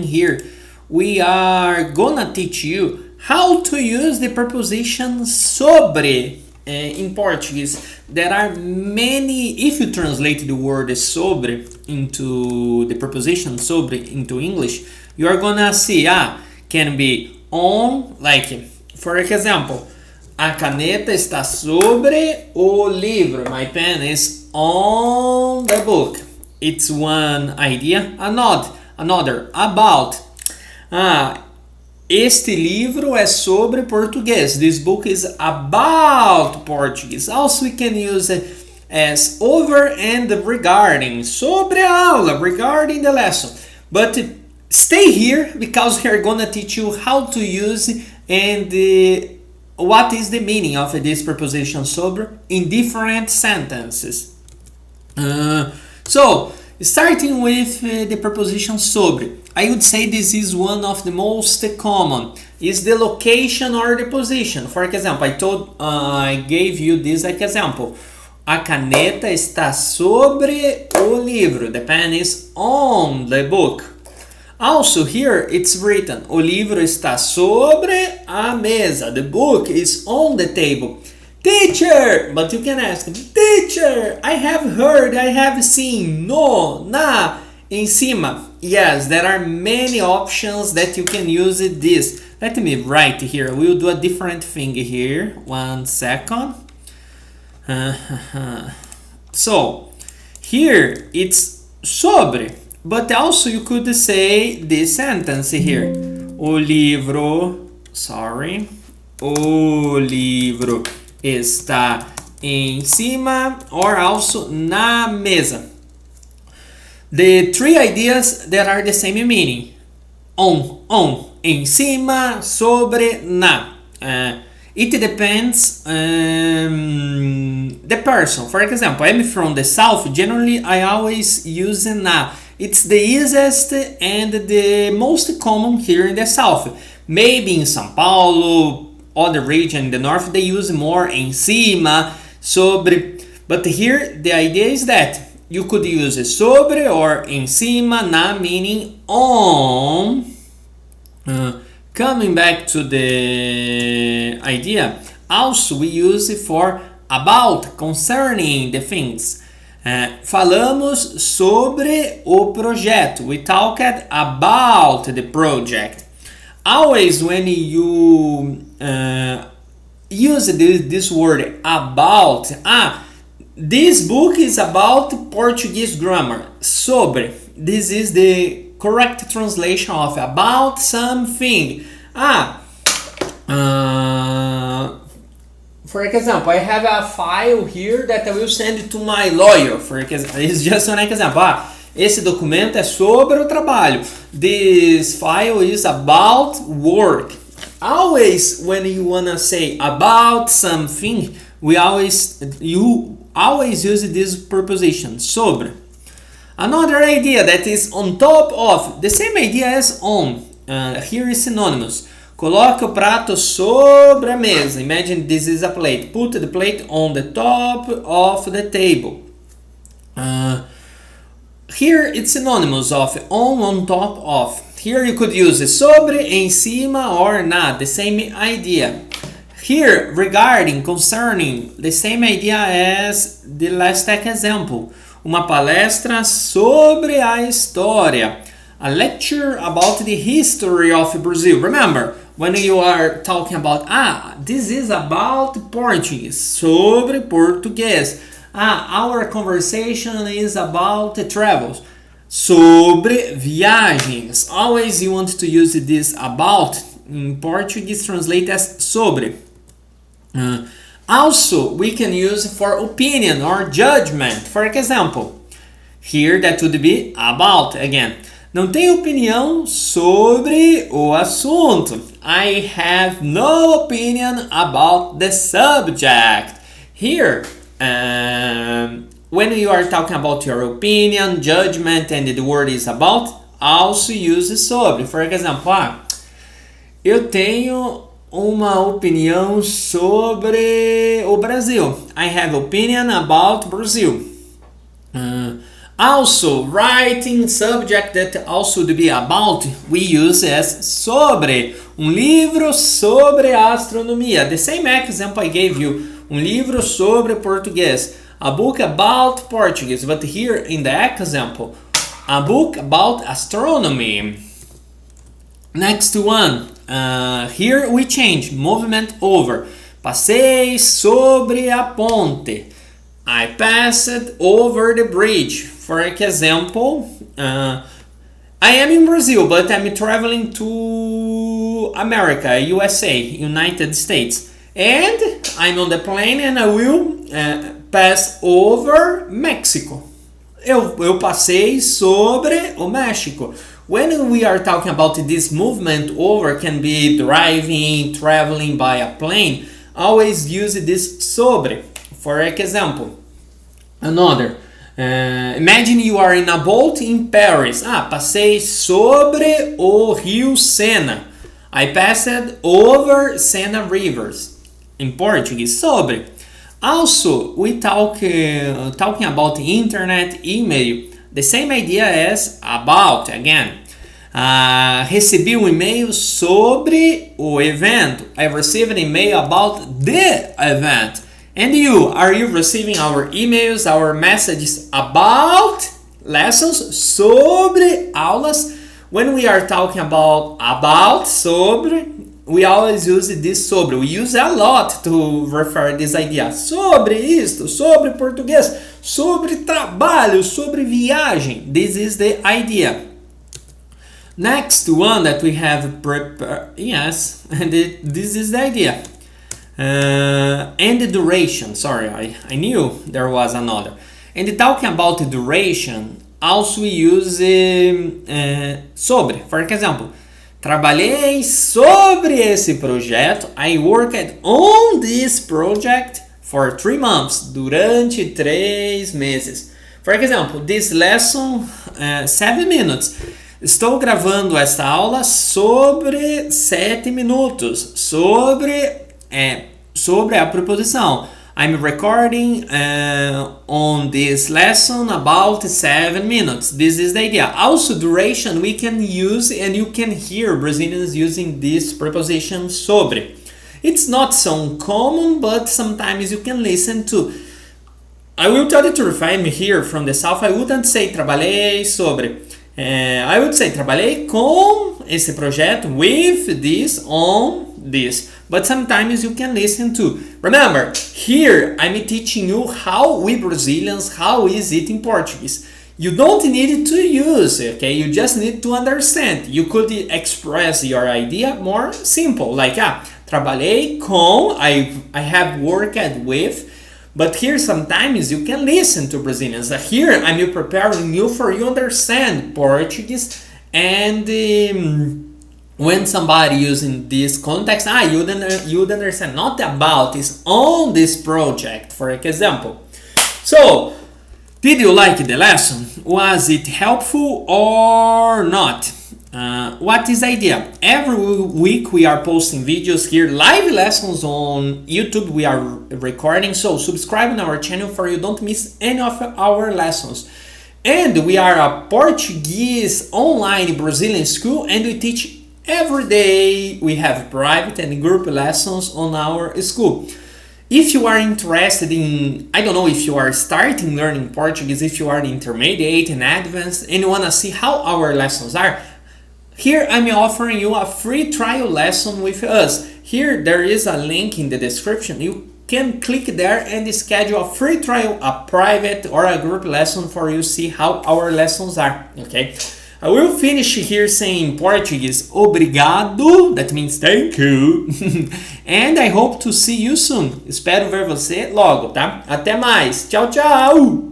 Here we are gonna teach you how to use the preposition sobre in Portuguese. There are many, if you translate the word sobre into the preposition sobre into English, you are gonna see, can be on, like, for example, a caneta está sobre o livro. My pen is on the book. It's one idea. Another, about. Este livro é sobre português. This book is about Portuguese. Also, we can use it as over and regarding. Sobre a aula, regarding the lesson. But stay here because we are going to teach you how to use and what is the meaning of this preposition sobre in different sentences. So, starting with the preposition sobre, I would say this is one of the most common. Is the location or the position. For example, I gave you this example. A caneta está sobre o livro. The pen is on the book. Also here it's written, o livro está sobre a mesa. The book is on the table. Teacher, but you can ask, teacher, I have heard, I have seen, no, na, em cima. Yes, there are many options that you can use this. Let me write here. We'll do a different thing here. 1 second. So, here it's sobre. But also you could say this sentence here. O livro está em cima or also na mesa. The three ideas that are the same meaning. On, em cima, sobre, na. It depends the person. For example, I'm from the south. Generally, I always use na. It's the easiest and the most common here in the south. Maybe in São Paulo, other region in the north, they use more em cima, sobre. But here, the idea is that you could use sobre or em cima, na, meaning on. Coming back to the idea, also we use it for about, concerning the things. Falamos sobre o projeto. We talked about the project. Always when you use this word about, this book is about Portuguese grammar. Sobre, this is the correct translation of about something. For example, I have a file here that I will send to my lawyer. For example, it's just an example. Esse documento é sobre o trabalho. This file is about work. Always when you wanna say about something, you always use this preposition, sobre. Another idea that is on top of, the same idea as on. Here is synonymous. Coloque o prato sobre a mesa. Imagine this is a plate. Put the plate on the top of the table. Here it's synonymous of on top of. Here you could use sobre, em cima, or na. The same idea. Here, regarding, concerning, the same idea as the last example. Uma palestra sobre a história. A lecture about the history of Brazil. Remember, when you are talking about, this is about Portuguese, sobre português. Our conversation is about travels, sobre viagens. Always you want to use this about in Portuguese, translate as sobre. Also, we can use for opinion or judgment. For example, here that would be about again. Não tenho opinião sobre o assunto. I have no opinion about the subject. Here, when you are talking about your opinion, judgment, and the word is about, also use sobre. For example, eu tenho uma opinião sobre o Brasil. I have opinion about Brazil. Also, writing subject that also to be about, we use as sobre. Livro sobre astronomia. The same example I gave you. Livro sobre português. A book about Portuguese. But here in the example, a book about astronomy. Next one. Here we change movement over. Passei sobre a ponte. I passed over the bridge. For example, I am in Brazil, but I'm traveling to America, USA, United States. And I'm on the plane and I will pass over Mexico. Eu passei sobre o México. When we are talking about this movement over, can be driving, traveling by a plane, always use this sobre. For example, another. Imagine you are in a boat in Paris. Passei sobre o rio Sena. I passed over Sena rivers. In Portuguese, sobre. Also, we talking about internet, email. The same idea as about, again. Recebi um e-mail sobre o evento. I received an email about the event. And you, are you receiving our emails, our messages about lessons, sobre aulas? When we are talking about, sobre, we always use this sobre. We use a lot to refer this idea. Sobre isto, sobre português, sobre trabalho, sobre viagem. This is the idea. Next one that we have prepared, yes, and this is the idea. And the duration, sorry, I knew there was another. And talking about the duration, also we use sobre. For example, trabalhei sobre esse projeto. I worked on this project for 3 months. Durante 3 meses. For example, this lesson, 7 minutes. Estou gravando esta aula sobre 7 minutos. Sobre a preposição. I'm recording on this lesson about 7 minutes. This is the idea. Also, duration we can use, and you can hear Brazilians using this preposition sobre. It's not so common, but sometimes you can listen to. I will tell you to if I'm here from the south, I wouldn't say trabalhei sobre. I would say trabalhei com esse projeto, with this, on this. But sometimes you can listen to. Remember, here I'm teaching you how we Brazilians, how is it in Portuguese. You don't need to use it, okay? You just need to understand. You could express your idea more simple, like trabalhei com, I have worked with. But here sometimes you can listen to Brazilians. Here I'm preparing you for you understand Portuguese, and when somebody using this context, you'd understand. Not about, is on this project, for example. So, did you like the lesson? Was it helpful or not? What is the idea? Every week we are posting videos here, live lessons on YouTube we are recording, so subscribe on our channel for you don't miss any of our lessons. And we are a Portuguese online Brazilian school, and we teach every day. We have private and group lessons on our school. If you are interested in, I don't know if you are starting learning Portuguese, if you are intermediate and advanced, and you want to see how our lessons are, here I'm offering you a free trial lesson with us. Here there is a link in the description. You can click there and schedule a free trial, a private or a group lesson for you see how our lessons are, okay? I will finish here saying in Portuguese, obrigado, that means thank you. And I hope to see you soon. Espero ver você logo, tá? Até mais. Tchau, tchau!